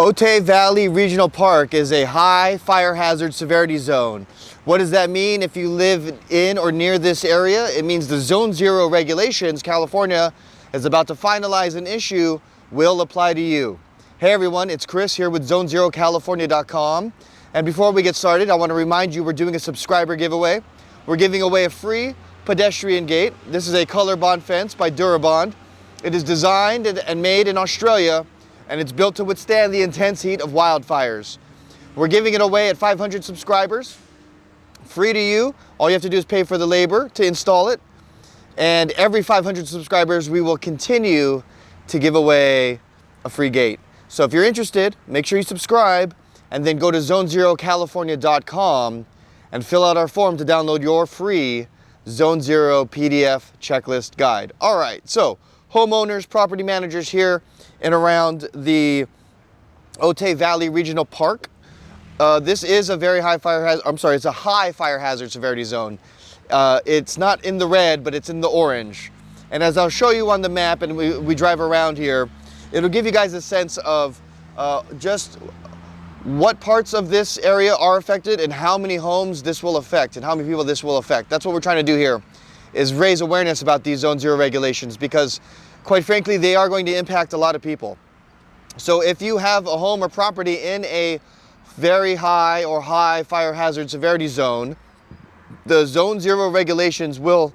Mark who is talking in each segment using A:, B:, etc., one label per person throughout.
A: Otay Valley Regional Park is a high fire hazard severity zone. What does that mean if you live in or near this area? It means the Zone 0 regulations California is about to finalize an issue will apply to you. Hey everyone, it's Chris here with ZoneZeroCalifornia.com. And before we get started, I want to remind you we're doing a subscriber giveaway. We're giving away a free pedestrian gate. This is a color bond fence by Durabond. It is designed and made in Australia, and it's built to withstand the intense heat of wildfires. We're giving it away at 500 subscribers, free to you. All you have to do is pay for the labor to install it. And every 500 subscribers, we will continue to give away a free gate. So if you're interested, make sure you subscribe and then go to ZoneZeroCalifornia.com and fill out our form to download your free Zone 0 PDF checklist guide. All right, so homeowners, property managers here and around the Otay Valley Regional Park. This is a very high fire hazard, it's a high fire hazard severity zone. It's not in the red, but it's in the orange. And as I'll show you on the map and we drive around here, it'll give you guys a sense of just what parts of this area are affected and how many homes this will affect and how many people this will affect. That's what we're trying to do here, is raise awareness about these Zone 0 regulations, because quite frankly, they are going to impact a lot of people. So if you have a home or property in a very high or high fire hazard severity zone, the Zone 0 regulations will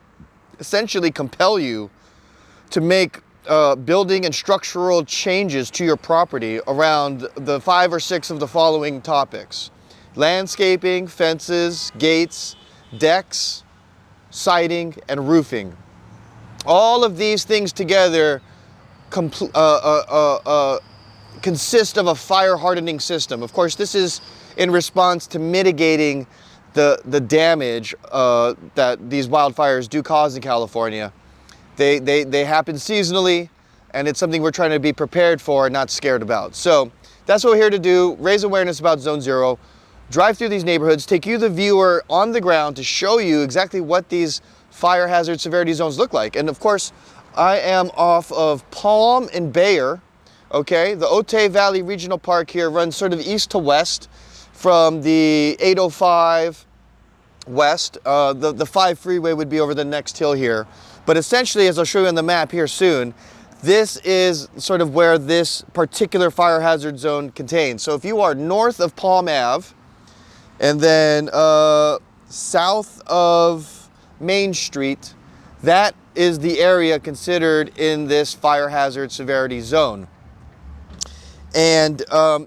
A: essentially compel you to make building and structural changes to your property around the 5 or 6 of the following topics: landscaping, fences, gates, decks, siding, and roofing. All of these things together consist of a fire hardening system. Of course, this is in response to mitigating the damage that these wildfires do cause in California. They happen seasonally, and it's something we're trying to be prepared for and not scared about. So that's what we're here to do: raise awareness about Zone 0, drive through these neighborhoods, take you, the viewer, on the ground to show you exactly what these fire hazard severity zones look like. And of course, I am off of Palm and Bayer. Okay, the Otay Valley Regional Park here runs sort of east to west from the 805 west. The 5 freeway would be over the next hill here. But essentially, as I'll show you on the map here soon, this is sort of where this particular fire hazard zone contains. So if you are north of Palm Ave and then south of Main Street, that is the area considered in this fire hazard severity zone. And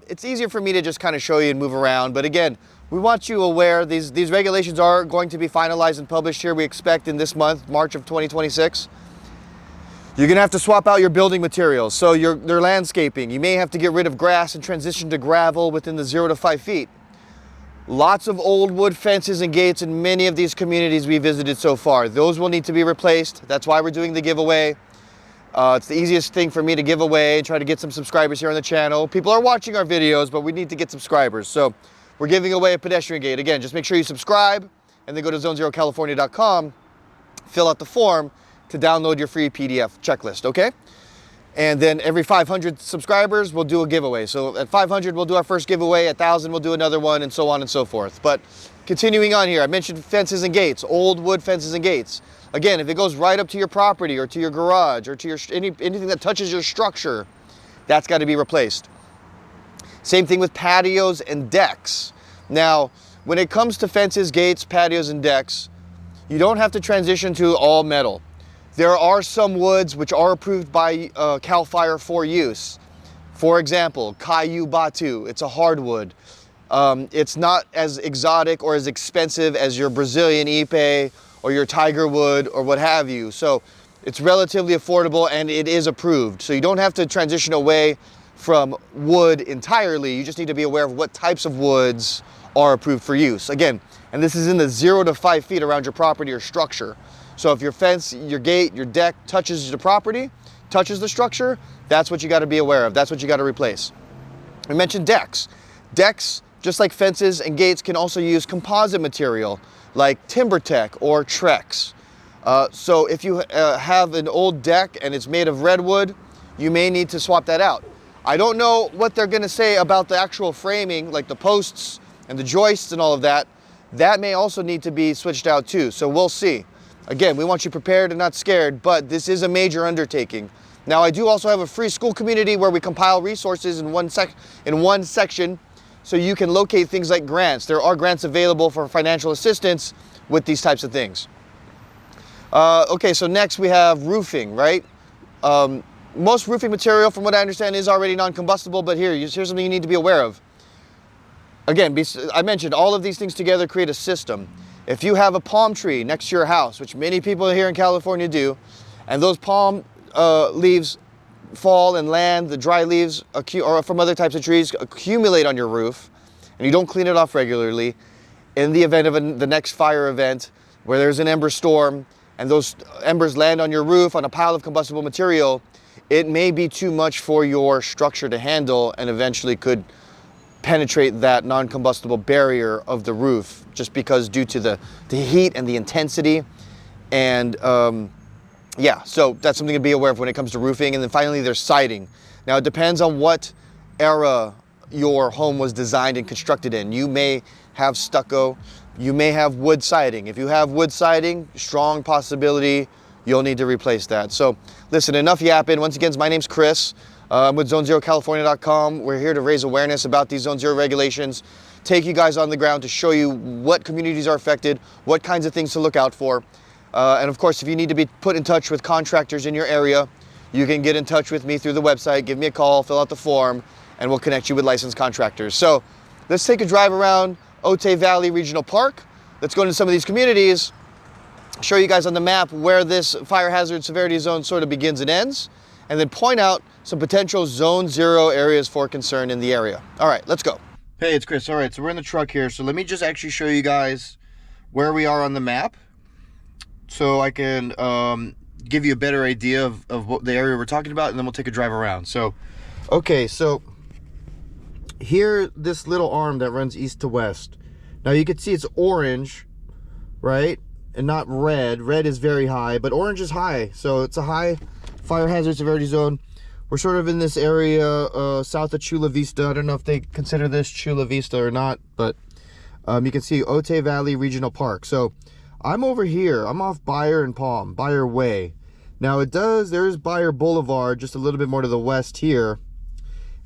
A: it's easier for me to just kind of show you and move around. But again, we want you aware these regulations are going to be finalized and published here, we expect, in this month, March of 2026. You're going to have to swap out your building materials. So your landscaping, you may have to get rid of grass and transition to gravel within the 0 to 5 feet. Lots of old wood fences and gates in many of these communities we visited so far. Those will need to be replaced. That's why we're doing the giveaway. It's the easiest thing for me to give away and try to get some subscribers here on the channel. People are watching our videos, but we need to get subscribers. So we're giving away a pedestrian gate. Again, just make sure you subscribe and then go to ZoneZeroCalifornia.com, fill out the form to download your free PDF checklist, okay? And then every 500 subscribers, we'll do a giveaway. So at 500, we'll do our first giveaway. At 1,000, we'll do another one, and so on and so forth. But continuing on here, I mentioned fences and gates, old wood fences and gates. Again, if it goes right up to your property or to your garage or to your anything that touches your structure, that's got to be replaced. Same thing with patios and decks. Now, when it comes to fences, gates, patios, and decks, you don't have to transition to all metal. There are some woods which are approved by CAL FIRE for use. For example, Kayu Batu, it's a hardwood. It's not as exotic or as expensive as your Brazilian Ipe or your tiger wood or what have you. So it's relatively affordable and it is approved. So you don't have to transition away from wood entirely. You just need to be aware of what types of woods are approved for use. Again, and this is in the 0 to 5 feet around your property or structure. So if your fence, your gate, your deck touches the property, touches the structure, that's what you got to be aware of. That's what you got to replace. We mentioned decks. Decks, just like fences and gates, can also use composite material like TimberTech or Trex. So if you have an old deck and it's made of redwood, you may need to swap that out. I don't know what they're gonna say about the actual framing, like the posts and the joists and all of that. That may also need to be switched out too, so we'll see. Again, we want you prepared and not scared, but this is a major undertaking. Now, I do also have a free school community where we compile resources in one section, so you can locate things like grants. There are grants available for financial assistance with these types of things. Okay, so next we have roofing, right? Most roofing material, from what I understand, is already non-combustible, but here's something you need to be aware of. Again, I mentioned all of these things together create a system. If you have a palm tree next to your house, which many people here in California do, and those palm leaves fall and land, the dry leaves or from other types of trees accumulate on your roof, and you don't clean it off regularly, in the event of the next fire event where there's an ember storm and those embers land on your roof on a pile of combustible material, it may be too much for your structure to handle and eventually could penetrate that non-combustible barrier of the roof, just because due to the heat and the intensity. And yeah, so that's something to be aware of when it comes to roofing. And then finally, there's siding. Now, it depends on what era your home was designed and constructed in. You may have stucco, you may have wood siding. If you have wood siding, strong possibility you'll need to replace that. So listen, enough yapping. Once again, my name's Chris. I'm with ZoneZeroCalifornia.com. We're here to raise awareness about these Zone Zero regulations, take you guys on the ground to show you what communities are affected, what kinds of things to look out for. And of course, if you need to be put in touch with contractors in your area, you can get in touch with me through the website, give me a call, fill out the form, and we'll connect you with licensed contractors. So let's take a drive around Otay Valley Regional Park. Let's go into some of these communities, show you guys on the map where this fire hazard severity zone sort of begins and ends, and then point out some potential Zone Zero areas for concern in the area. All right, let's go. Hey, it's Chris. All right, so we're in the truck here. So let me just actually show you guys where we are on the map, so I can give you a better idea of what the area we're talking about, and then we'll take a drive around. So, okay, so here, this little arm that runs east to west. Now you can see it's orange, right? And not red. Red is very high, but orange is high. So it's a high fire hazard severity zone. We're sort of in this area south of Chula Vista. I don't know if they consider this Chula Vista or not, but you can see Otay Valley Regional Park. So I'm over here. I'm off Bayer and Palm, Bayer Way. Now there is Bayer Boulevard just a little bit more to the west here,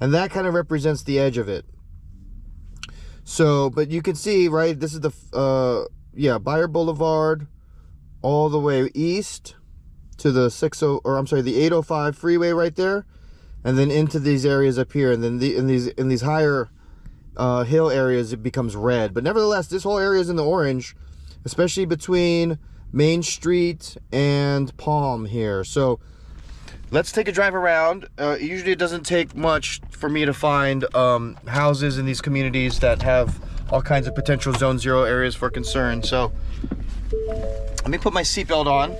A: and that kind of represents the edge of it. So, but you can see, right, this is the yeah, Bayer Boulevard all the way east to the the 805 freeway right there, and then into these areas up here, and then in these higher hill areas it becomes red. But nevertheless, this whole area is in the orange, especially between Main Street and Palm here. So let's take a drive around. Usually it doesn't take much for me to find houses in these communities that have all kinds of potential Zone Zero areas for concern. So let me put my seatbelt on.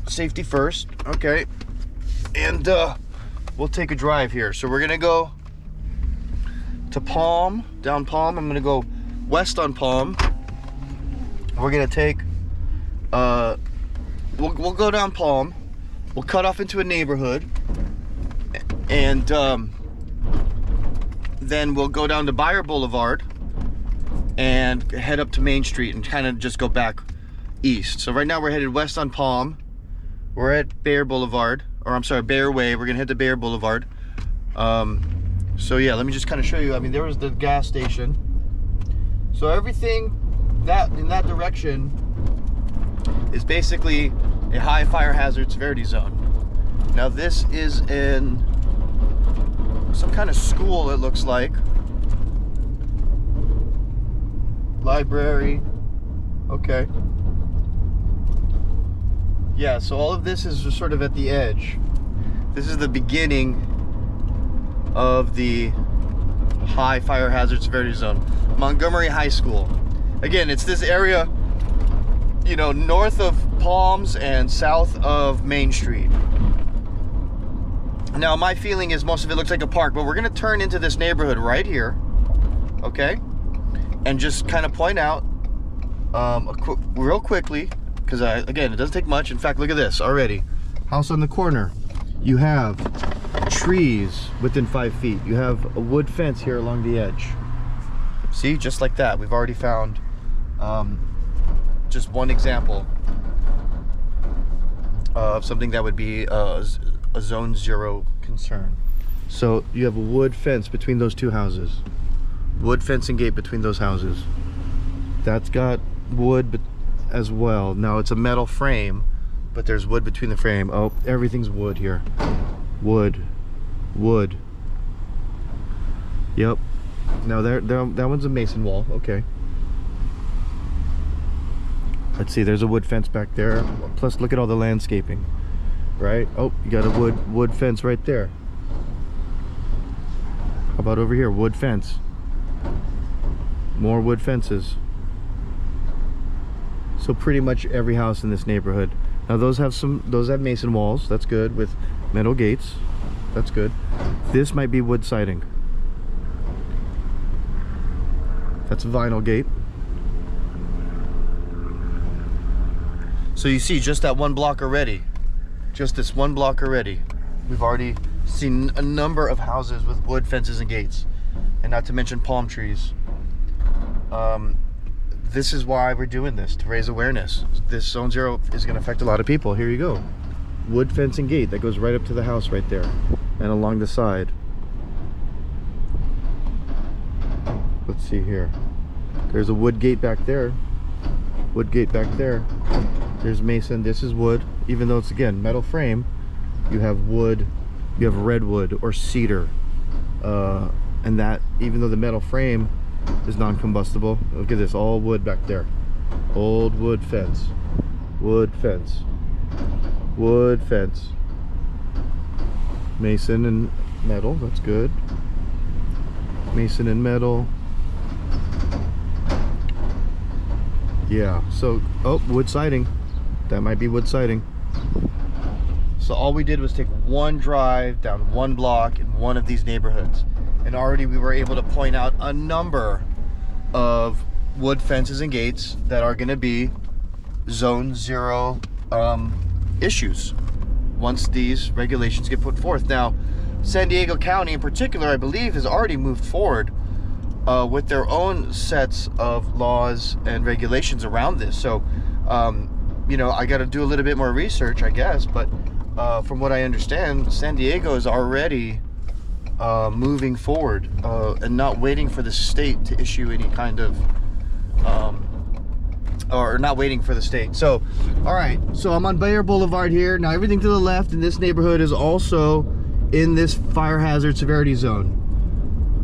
A: Safety first. Okay. And we'll take a drive here. So we're gonna go to Palm, down Palm. I'm gonna go west on Palm. We're gonna take we'll go down Palm. We'll cut off into a neighborhood, and then we'll go down to Bayer Boulevard and head up to Main Street and kind of just go back east. So right now we're headed west on Palm. We're at Bayer Boulevard, or I'm sorry, Bayer Way. We're gonna head to Bayer Boulevard. So yeah, let me just kind of show you. I mean, there was the gas station. So everything that in that direction is basically a high fire hazard severity zone. Now this is in some kind of school, it looks like. Library. Okay. Yeah, so all of this is just sort of at the edge. This is the beginning of the high fire hazard severity zone. Montgomery High School. Again, it's this area, you know, north of Palms and south of Main Street. Now, my feeling is most of it looks like a park, but we're gonna turn into this neighborhood right here, okay? And just kind of point out real quickly, because again, it doesn't take much. In fact, look at this already. House on the corner. You have trees within 5 feet. You have a wood fence here along the edge. See, just like that. We've already found just one example of something that would be a zone 0 concern. So you have a wood fence between those two houses. Wood fencing gate between those houses. That's got wood as well. Now it's a metal frame, but there's wood between the frame. Oh, everything's wood here. Wood. Wood. Yep. Now that one's a mason wall. Okay. Let's see, there's a wood fence back there. Plus, look at all the landscaping. Right? Oh, you got a wood fence right there. How about over here? Wood fence. More wood fences. So pretty much every house in this neighborhood. Now those have mason walls. That's good, with metal gates. That's good. This might be wood siding. That's a vinyl gate. So you see, just that one block already, just this one block already, we've already seen a number of houses with wood fences and gates, and not to mention palm trees. This is why we're doing this, to raise awareness. This zone 0 is going to affect a lot of people. Here you go. Wood fence and gate that goes right up to the house right there and along the side. Let's see here. There's a wood gate back there. Wood gate back there. There's mason. This is wood. Even though it's, again, metal frame, you have wood. You have redwood or cedar. And that, even though the metal frame is non-combustible, look at this, all wood back there. Old wood fence. Wood fence. Wood fence. Mason and metal. That's good. Mason and metal. Yeah, so, oh, wood siding. That might be wood siding. So all we did was take one drive down one block in one of these neighborhoods, and already we were able to point out a number of wood fences and gates that are going to be zone 0 issues once these regulations get put forth. Now, San Diego County in particular, I believe, has already moved forward with their own sets of laws and regulations around this. So, you know, I got to do a little bit more research, I guess, but from what I understand, San Diego is already moving forward and not waiting for the state to issue any kind of, or not waiting for the state. So, all right, so I'm on Bayer Boulevard here. Now, everything to the left in this neighborhood is also in this fire hazard severity zone.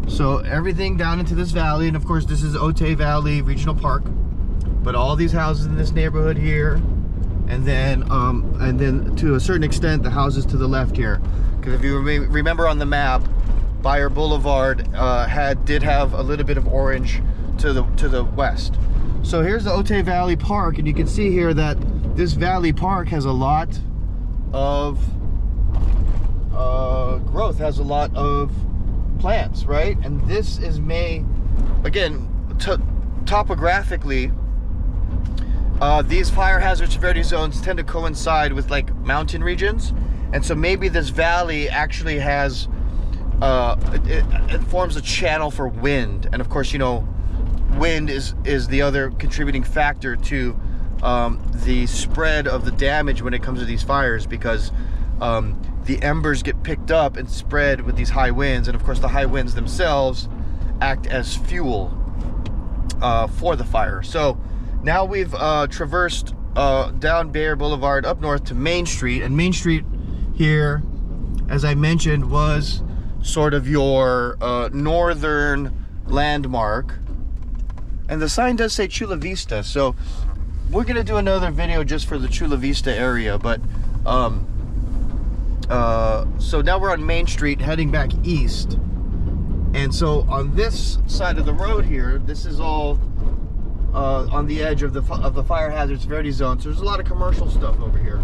A: So everything down into this valley, and of course this is Otay Valley Regional Park, but all these houses in this neighborhood here, and then to a certain extent the houses to the left here, because if you remember on the map, Bayer Boulevard did have a little bit of orange to the west. So here's the Otay Valley Park, and you can see here that this valley park has a lot of growth, has a lot of plants, right? And this is again, topographically, these fire hazard severity zones tend to coincide with like mountain regions, and so maybe this valley actually has it forms a channel for wind. And of course, you know, wind is the other contributing factor to the spread of the damage when it comes to these fires, because the embers get picked up and spread with these high winds, and of course the high winds themselves act as fuel for the fire. So now we've traversed down Bayer Boulevard up north to Main Street, and Main Street here, as I mentioned, was sort of your northern landmark, and the sign does say Chula Vista, so we're gonna do another video just for the Chula Vista area. But so now we're on Main Street heading back east, and so on this side of the road here, this is all on the edge of the fire hazard severity zone. So there's a lot of commercial stuff over here,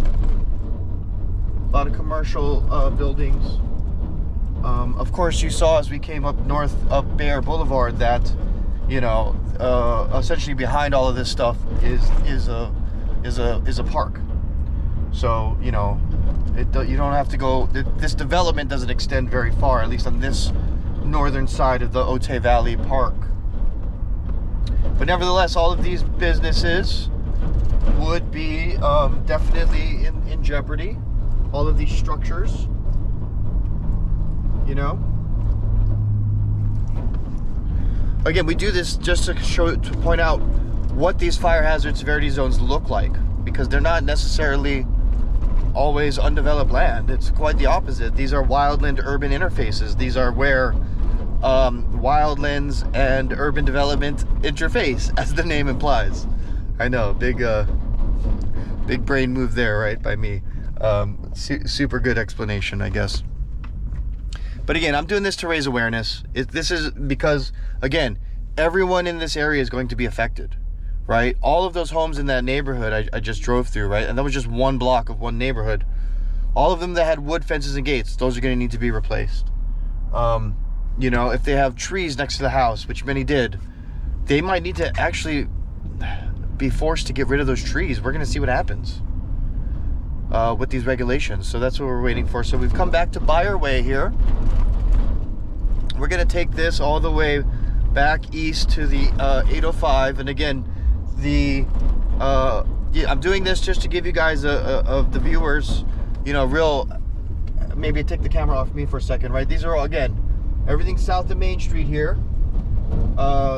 A: a lot of commercial buildings. Of course, you saw as we came up north up Bayer Boulevard that, you know, essentially behind all of this stuff is a park. So, you know, You don't have to go, this development doesn't extend very far, at least on this northern side of the Otay Valley Park. But nevertheless, all of these businesses would be definitely in jeopardy. All of these structures, you know. Again, we do this just to point out what these fire hazard severity zones look like, because they're not necessarily always undeveloped land. It's quite the opposite. These are wildland urban interfaces. These are where wildlands and urban development interface, as the name implies. I know, big brain move there, right, by me. Super good explanation, I guess. But again, I'm doing this to raise awareness. This is because, again, everyone in this area is going to be affected, right? All of those homes in that neighborhood I just drove through, right? And that was just one block of one neighborhood. All of them that had wood fences and gates, those are going to need to be replaced. You know, if they have trees next to the house, which many did, they might need to actually be forced to get rid of those trees. We're going to see what happens with these regulations. So that's what we're waiting for. So we've come back to Buyer Way here. We're going to take this all the way back east to the 805. And again, yeah, I'm doing this just to give you guys of the viewers, you know, maybe take the camera off me for a second, right? These are all, again, everything south of Main Street here,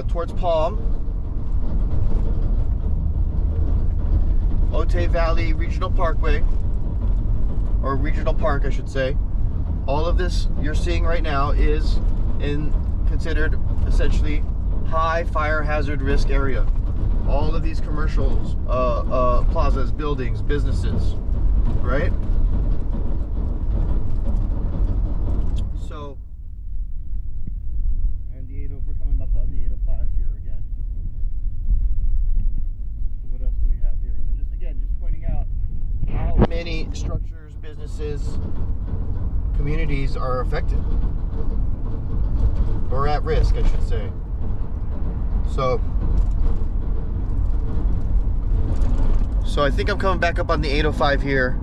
A: towards Palm. Otay Valley Regional Parkway, or Regional Park, I should say. All of this you're seeing right now is considered essentially high fire hazard risk area. All of these commercials, plazas, buildings, businesses, right? So, and we're coming up on the 805 here again. So what else do we have here? Just pointing out how many structures, businesses, communities are affected, or at risk, I should say. So I think I'm coming back up on the 805 here.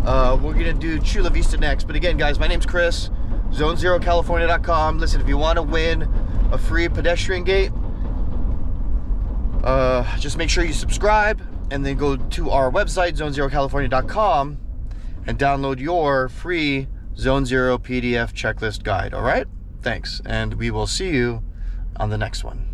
A: We're gonna do Chula Vista next. But again, guys, my name's Chris, ZoneZeroCalifornia.com. Listen, if you want to win a free pedestrian gate, just make sure you subscribe and then go to our website, ZoneZeroCalifornia.com, and download your free Zone Zero PDF checklist guide. All right? Thanks, and we will see you on the next one.